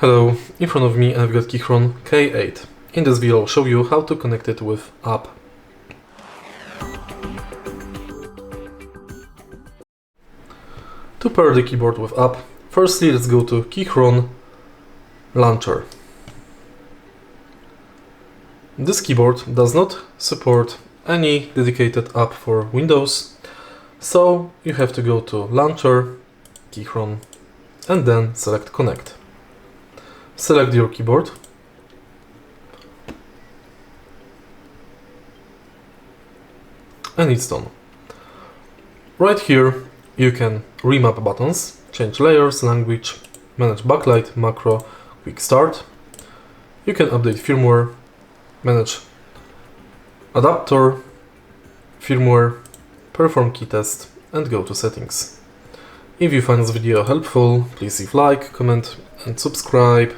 Hello, in front of me I've got KEYCHRON K8. In this video I'll show you how to connect it with app. To pair the keyboard with app, firstly let's go to KEYCHRON Launcher. This keyboard does not support any dedicated app for Windows, so you have to go to Launcher, KEYCHRON, and then select Connect. Select your keyboard and it's done. Right here you can remap buttons, change layers, language, manage backlight, macro, quick start. You can update firmware, manage adapter, firmware, perform key test and go to settings. If you find this video helpful, please leave like, comment and subscribe.